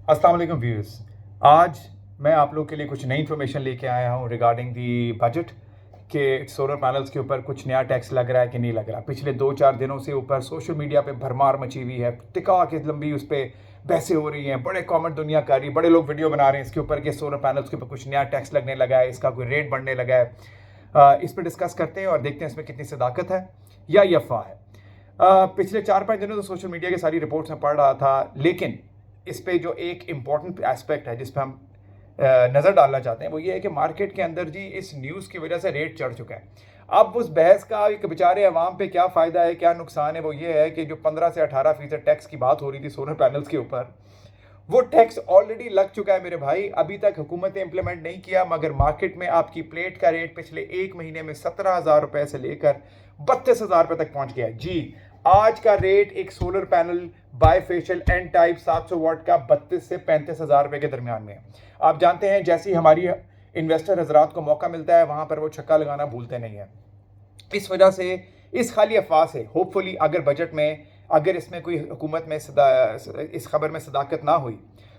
अस्सलाम वालेकुम व्यूअर्स। आज मैं आप लोग के लिए कुछ नई इन्फॉर्मेशन लेके आया हूँ रिगार्डिंग दी बजट के सोलर पैनल्स के ऊपर कुछ नया टैक्स लग रहा है कि नहीं लग रहा। पिछले 2-4 दिनों से ऊपर सोशल मीडिया पे भरमार मची हुई है, टिका के लंबी उस पर बहसें हो रही हैं, बड़े कमेंट दुनिया कर रही, बड़े लोग वीडियो बना रहे हैं इसके ऊपर कि सोलर पैनल्स के ऊपर कुछ नया टैक्स लगने लगा है, इसका कोई रेट बढ़ने लगा है। इस पर डिस्कस करते हैं और देखते हैं इसमें कितनी सदाकत है या ये अफवाह है। पिछले 4-5 दिनों से सोशल मीडिया की सारी रिपोर्ट्स में पढ़ रहा था, लेकिन इस पे जो एक इम्पॉर्टेंट एस्पेक्ट है जिस पे हम नज़र डालना चाहते हैं वो ये है कि मार्केट के अंदर जी इस न्यूज़ की वजह से रेट चढ़ चुका है। अब उस बहस का एक बेचारे अवाम पे क्या फ़ायदा है, क्या नुकसान है, वो ये है कि जो 15 से 18% टैक्स की बात हो रही थी सोलर पैनल्स के ऊपर, वो टैक्स ऑलरेडी लग चुका है मेरे भाई। अभी तक हुकूमत ने इम्प्लीमेंट नहीं किया, मगर मार्केट में आपकी प्लेट का रेट पिछले 1 महीने में 17,000 रुपये से लेकर 32,000 रुपये तक पहुंच गया है जी। आज का रेट एक solar panel bifacial N type 700 watt का 32 से 35,000 रुपये के दरमियान में है। आप जानते हैं जैसे ही हमारी इन्वेस्टर हजरात को मौका मिलता है वहां पर वो छक्का लगाना भूलते नहीं है। इस वजह से इस खाली अफवाह से होपफुली अगर बजट में अगर इसमें कोई हुकूमत में इस खबर में सदाकत ना हुई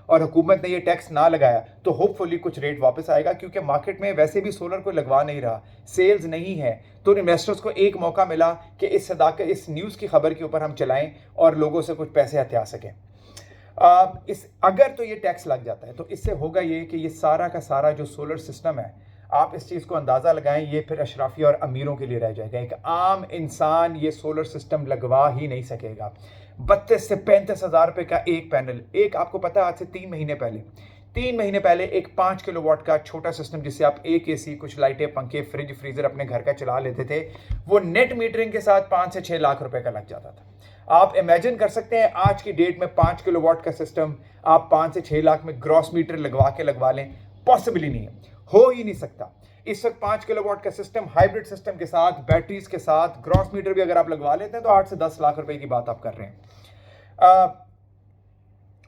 और हुकूमत ने ये टैक्स ना लगाया तो होपफुली कुछ रेट वापस आएगा, क्योंकि मार्केट में वैसे भी सोलर को लगवा नहीं रहा, सेल्स नहीं है, तो इन्वेस्टर्स को एक मौका मिला कि इस न्यूज़ की खबर के ऊपर हम चलाएं और लोगों से कुछ पैसे हथिया सकें। इस अगर तो ये टैक्स लग जाता है तो इससे होगा ये कि ये सारा का सारा जो सोलर सिस्टम है, आप इस चीज़ को अंदाज़ा लगाएं, ये फिर अशराफी और अमीरों के लिए रह जाएगा। एक आम इंसान ये सोलर सिस्टम लगवा ही नहीं सकेगा। 32 से 35,000 रुपये का एक पैनल, एक आपको पता है आज से 3 महीने पहले एक 5 किलोवाट का छोटा सिस्टम जिससे आप एक एसी, कुछ लाइटें, पंखे, फ्रिज, फ्रीजर अपने घर का चला लेते थे, वो नेट मीटरिंग के साथ 5 से 6 लाख रुपए का लग जाता था। आप इमेजिन कर सकते हैं आज की डेट में 5 किलोवाट का सिस्टम आप 5 से 6 लाख में ग्रॉस मीटर लगवा लें, पॉसिबल ही नहीं है, हो ही नहीं सकता। इस वक्त 5 किलोवाट का सिस्टम हाइब्रिड सिस्टम के साथ, बैटरीज के साथ, ग्रॉस मीटर भी अगर आप लगवा लेते हैं तो 8 से 10 लाख रुपए की बात आप कर रहे हैं।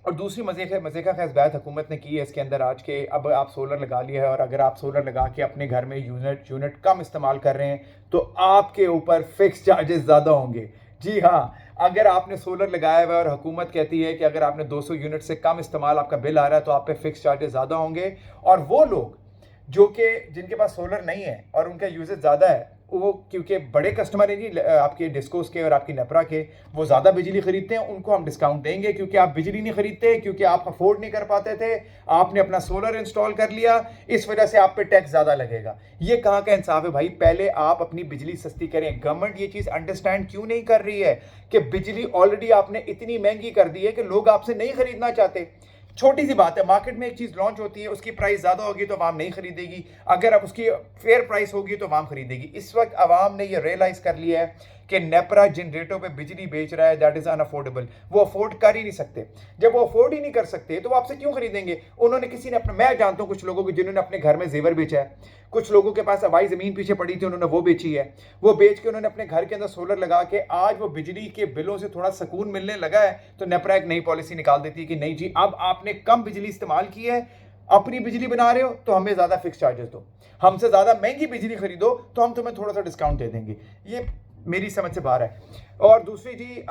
और दूसरी मजे का खैर बात हुकूमत ने की है इसके अंदर आज के, अब आप सोलर लगा लिया है और अगर आप सोलर लगा के अपने घर में यूनिट कम इस्तेमाल कर रहे हैं तो आपके ऊपर फिक्स चार्जेस ज़्यादा होंगे। जी हाँ, अगर आपने सोलर लगाया हुआ है और हुकूमत कहती है कि अगर आपने 200 यूनिट से कम इस्तेमाल आपका बिल आ रहा है तो आप पे फिक्स चार्जेस ज़्यादा होंगे। और वो लोग जो कि जिनके पास सोलर नहीं है और उनका यूजेज ज़्यादा है, वो क्योंकि बड़े कस्टमर हैं जी आपके डिस्कोस के और आपकी नेपरा के, वो ज़्यादा बिजली खरीदते हैं, उनको हम डिस्काउंट देंगे क्योंकि आप बिजली नहीं खरीदते, क्योंकि आप अफोर्ड नहीं कर पाते थे, आपने अपना सोलर इंस्टॉल कर लिया, इस वजह से आप पे टैक्स ज़्यादा लगेगा। ये कहाँ का इंसाफ है भाई? पहले आप अपनी बिजली सस्ती करें। गवर्नमेंट ये चीज़ अंडरस्टैंड क्यों नहीं कर रही है कि बिजली ऑलरेडी आपने इतनी महंगी कर दी है कि लोग आपसे नहीं खरीदना चाहते। छोटी सी बात है, मार्केट में एक चीज़ लॉन्च होती है, उसकी प्राइस ज़्यादा होगी तो आवाम नहीं खरीदेगी, अगर अब उसकी फेयर प्राइस होगी तो आवाम खरीदेगी। इस वक्त आवाम ने ये रियलाइज़ कर लिया है कि नेपरा जिन रेटों पे बिजली बेच रहा है दैट इज़ अनअफोर्डेबल, वो अफोर्ड कर ही नहीं सकते। जब वो अफोर्ड ही नहीं कर सकते तो वो आपसे क्यों खरीदेंगे? उन्होंने किसी ने अपना, मैं जानता हूँ कुछ लोगों को जिन्होंने अपने घर में जेवर बेचा है, कुछ लोगों के पास हवाई ज़मीन पीछे पड़ी थी, उन्होंने वो बेची है, वो बेच के उन्होंने अपने घर के अंदर सोलर लगा के आज वो बिजली के बिलों से थोड़ा सुकून मिलने लगा है, तो नेपरा एक नई पॉलिसी निकाल देती है कि नहीं जी, अब आपने कम बिजली इस्तेमाल की है, अपनी बिजली बना रहे हो तो हमें ज़्यादा फिक्स चार्जेस दो, हमसे ज़्यादा महंगी बिजली खरीदो तो हम तुम्हें थोड़ा सा डिस्काउंट दे देंगे। ये मेरी समझ से बाहर है। और दूसरी जी,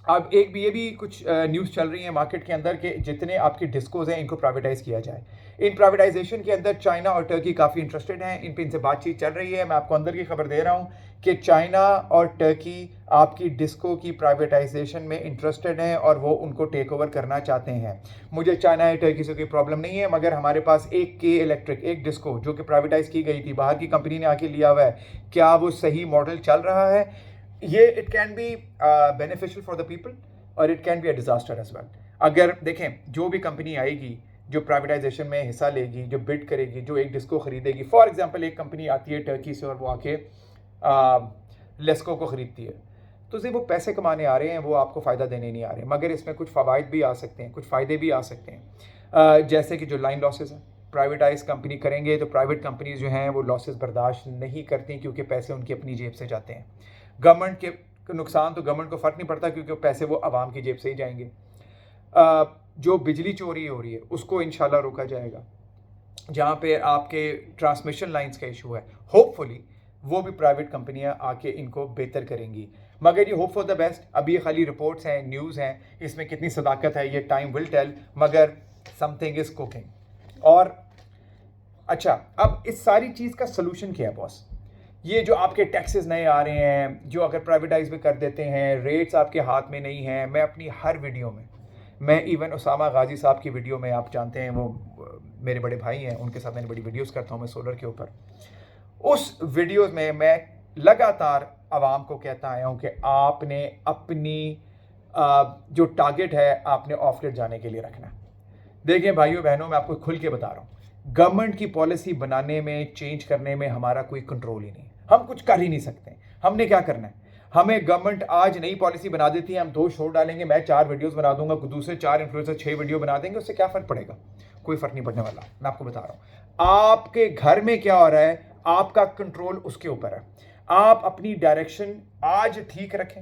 अब ये भी कुछ न्यूज़ चल रही है मार्केट के अंदर कि जितने आपके डिस्कोज हैं इनको प्राइवेटाइज किया जाए। इन प्राइवेटाइजेशन के अंदर चाइना और टर्की काफ़ी इंटरेस्टेड हैं, इन पे इनसे बातचीत चल रही है। मैं आपको अंदर की खबर दे रहा हूँ कि चाइना और टर्की आपकी डिस्को की प्राइवेटाइजेशन में इंटरेस्टेड हैं और वो उनको टेक ओवर करना चाहते हैं। मुझे चाइना या टर्की से कोई प्रॉब्लम नहीं है, मगर हमारे पास एक के इलेक्ट्रिक, एक डिस्को जो कि प्राइवेटाइज की गई थी, बाहर की कंपनी ने आके लिया हुआ है, क्या वो सही मॉडल चल रहा है? ये it can be beneficial for the people और it can be a disaster as well. अगर देखें, जो भी कंपनी आएगी जो प्राइवेटाइजेशन में हिस्सा लेगी, जो बिड करेगी, जो एक डिस्को खरीदेगी, फॉर एग्जांपल एक कंपनी आती है टर्की से और वो आके लेस्को को ख़रीदती है, तो सिर्फ वो पैसे कमाने आ रहे हैं, वो आपको फ़ायदा देने नहीं आ रहे, मगर इसमें कुछ फ़वाइद भी आ सकते हैं, कुछ फ़ायदे भी आ सकते हैं। जैसे कि जो लाइन लॉसेस हैं, प्राइवेटाइज कंपनी करेंगे तो प्राइवेट कंपनीज जो हैं वो लॉसेस बर्दाश्त नहीं करती क्योंकि पैसे उनकी अपनी जेब से जाते हैं। गवर्नमेंट के नुकसान तो गवर्नमेंट को फ़र्क नहीं पड़ता क्योंकि पैसे वो आवाम की जेब से ही जाएंगे। जो बिजली चोरी हो रही है उसको इंशाल्लाह रोका जाएगा। जहाँ पे आपके ट्रांसमिशन लाइंस का इशू है, होपफुली वो भी प्राइवेट कंपनियां आके इनको बेहतर करेंगी। मगर ये होप फॉर द बेस्ट, अभी ये खाली रिपोर्ट्स हैं, न्यूज़ हैं, इसमें कितनी सदाकत है ये टाइम विल टेल, मगर समथिंग इज़ कुकिंग। और अच्छा, अब इस सारी चीज़ का सलूशन क्या है बॉस? ये जो आपके टैक्सेस नए आ रहे हैं, जो अगर प्राइवेटाइज भी कर देते हैं, रेट्स आपके हाथ में नहीं हैं। मैं अपनी हर वीडियो में, मैं इवन उसामा गाजी साहब की वीडियो में, आप जानते हैं वो मेरे बड़े भाई हैं, उनके साथ मैंने बड़ी वीडियोस करता हूँ मैं सोलर के ऊपर। उस वीडियोस में मैं लगातार आवाम को कहता आया हूँ कि आपने अपनी जो टारगेट है आपने ऑफ ग्रिड जाने के लिए रखना। देखिए भाइयों बहनों, मैं आपको खुल के बता रहा हूँ, गवर्नमेंट की पॉलिसी बनाने में, चेंज करने में हमारा कोई कंट्रोल ही नहीं, हम कुछ कर ही नहीं सकते। हमने क्या करना है, हमें गवर्नमेंट आज नई पॉलिसी बना देती है, हम 2 शो डालेंगे, मैं 4 वीडियोस बना दूंगा, दूसरे 4 इन्फ्लुएंसर 6 वीडियो बना देंगे, उससे क्या फ़र्क पड़ेगा? कोई फ़र्क नहीं पड़ने वाला। मैं आपको बता रहा हूँ, आपके घर में क्या हो रहा है, आपका कंट्रोल उसके ऊपर है। आप अपनी डायरेक्शन आज ठीक रखें।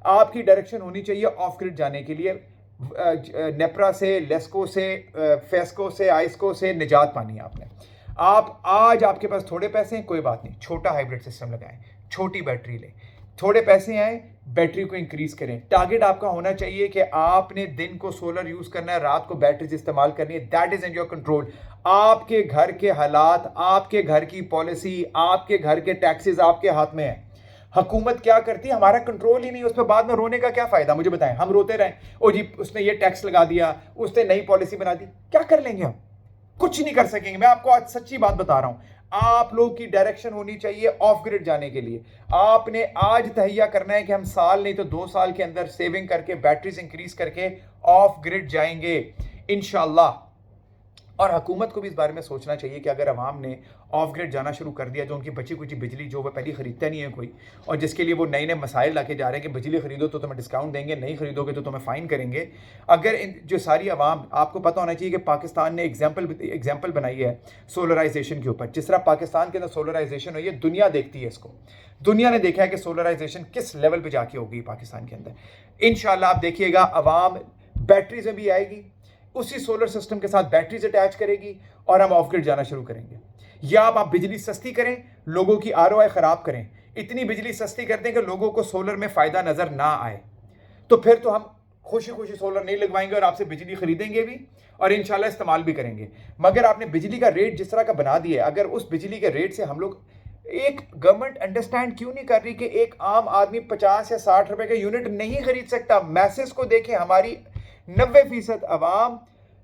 आपकी डायरेक्शन होनी चाहिए ऑफ ग्रिड जाने के लिए, नेप्रा से, लेस्को से, फेस्को से, आइस्को से निजात पानी है आपने। आप आज आपके पास थोड़े पैसे हैं, कोई बात नहीं, छोटा हाइब्रिड सिस्टम लगाएं, छोटी बैटरी लें, थोड़े पैसे आए, बैटरी को इंक्रीज करें। टारगेट आपका होना चाहिए कि आपने दिन को सोलर यूज करना है, रात को बैटरीज इस्तेमाल करनी है। That is in your control. आपके घर के हालात, आपके घर की पॉलिसी, आपके घर के टैक्सेस आपके हाथ में है। हुकूमत क्या करती है, हमारा कंट्रोल ही नहीं, उस पर बाद में रोने का क्या फायदा? मुझे बताएं, हम रोते रहें, ओ जी उसने ये टैक्स लगा दिया, उसने नई पॉलिसी बना दी, क्या कर लेंगे हम? कुछ नहीं कर सकेंगे। मैं आपको आज सच्ची बात बता रहा हूं, आप लोग की डायरेक्शन होनी चाहिए ऑफ ग्रिड जाने के लिए। आपने आज तहैया करना है कि हम साल नहीं तो 2 साल के अंदर सेविंग करके, बैटरीज इंक्रीज करके ऑफ ग्रिड जाएंगे इंशाल्लाह। और हुकूमत को भी इस बारे में सोचना चाहिए कि अगर अवाम ने ऑफ ग्रिड जाना शुरू कर दिया, जो उनकी बची कुछ बिजली जो वो पहले खरीदता नहीं है कोई, और जिसके लिए वो नए नए मसाइल लाके जा रहे हैं कि बिजली खरीदो तो तुम्हें डिस्काउंट देंगे, नहीं खरीदोगे तो तुम्हें फ़ाइन करेंगे। अगर जो सारी अवाम, आपको पता होना चाहिए कि पाकिस्तान ने एग्जाम्पल बनाई है सोलराइजेशन के ऊपर। जिस तरह पाकिस्तान के अंदर सोलराइजेशन हुई है, दुनिया देखती है इसको, दुनिया ने देखा है कि सोलराइजेशन किस लेवल पर जाके होगी पाकिस्तान के अंदर। इंशाल्लाह आप देखिएगा, अवाम बैटरी से भी आएगी, उसी सोलर सिस्टम के साथ बैटरीज अटैच करेगी और हम ऑफ ग्रिड जाना शुरू करेंगे। या आप बिजली सस्ती करें, लोगों की आरओआई खराब करें, इतनी बिजली सस्ती कर दें कि लोगों को सोलर में फायदा नजर ना आए, तो फिर तो हम खुशी खुशी सोलर नहीं लगवाएंगे और आपसे बिजली खरीदेंगे भी और इंशाल्लाह इस्तेमाल भी करेंगे। मगर आपने बिजली का रेट जिस तरह का बना दिया, अगर उस बिजली के रेट से हम लोग, एक गवर्नमेंट अंडरस्टैंड क्यों नहीं कर रही कि एक आम आदमी 50 या 60 रुपए का यूनिट नहीं खरीद सकता? मैसेज को देखें, हमारी 90% अवाम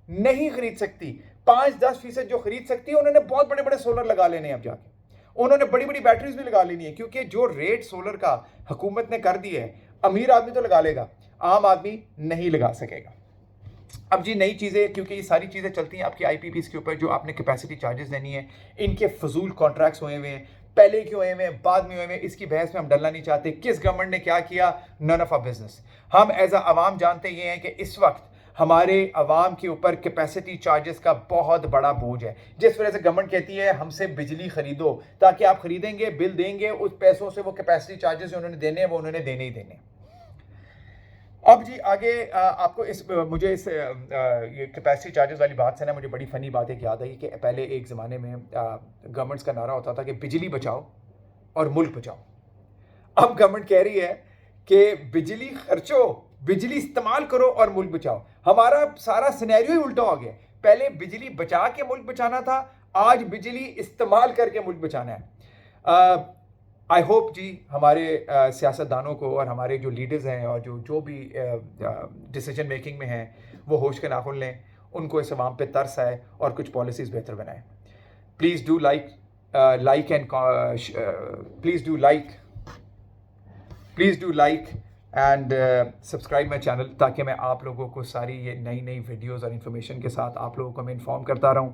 नहीं खरीद सकती। 5-10% जो खरीद सकती है, उन्होंने बहुत बड़े बड़े सोलर लगा लेने हैं अब जाके, उन्होंने बड़ी बड़ी बैटरीज भी लगा लेनी है, क्योंकि जो रेट सोलर का हुकूमत ने कर दिया है, अमीर आदमी तो लगा लेगा, आम आदमी नहीं लगा सकेगा। अब जी नई चीज़ें, क्योंकि ये सारी चीज़ें चलती हैं आपकी IPPs के ऊपर, जो आपने कैपेसिटी चार्जेस देनी है, इनके फजूल कॉन्ट्रैक्ट्स हुए हुए हैं, पहले क्यों हुए हुए हैं, बाद में हुए हुए हैं, इसकी बहस में हम डरना नहीं चाहते। किस गवर्नमेंट ने क्या किया, नन ऑफ आवर बिजनेस। हम एज अ अवाम जानते ये हैं कि इस वक्त हमारे अवाम के ऊपर कैपेसिटी चार्जेस का बहुत बड़ा बोझ है, जिस वजह से गवर्नमेंट कहती है हमसे बिजली खरीदो, ताकि आप खरीदेंगे, बिल देंगे, उस पैसों से वो कैपेसिटी चार्जेस जो उन्होंने देने हैं वो उन्होंने देने ही देने। अब जी आगे आपको मुझे ये कैपेसिटी चार्जेस वाली बात से ना मुझे बड़ी फ़नी बात एक याद आई कि पहले एक ज़माने में गवर्नमेंट्स का नारा होता था कि बिजली बचाओ और मुल्क बचाओ। अब गवर्नमेंट कह रही है कि बिजली खर्चो, बिजली इस्तेमाल करो और मुल्क बचाओ। हमारा सारा सिनेरियो ही उल्टा हो गया। पहले बिजली बचा के मुल्क बचाना था, आज बिजली इस्तेमाल करके मुल्क बचाना है। आई होप जी हमारे सियासतदानों को और हमारे जो लीडर्स हैं और जो भी डिसीजन मेकिंग में हैं, वो होश के नाखुन लें, उनको इस अवाम पे तरस आए और कुछ पॉलिसीज़ बेहतर बनाएं। Please do like and subscribe my channel, ताकि मैं आप लोगों को सारी ये नई नई वीडियोज़ और इन्फॉर्मेशन के साथ आप लोगों को मैं इन्फॉर्म करता रहूँ,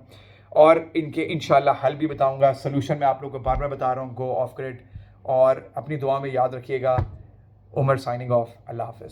और इनके इंशाल्लाह हल भी बताऊँगा, सलूशन मैं आप लोगों को बार बार बता रहा हूँ। गो ऑफ ग्रिड, और अपनी दुआ में याद रखिएगा। Umar signing off. अल्लाह हाफ़िज़।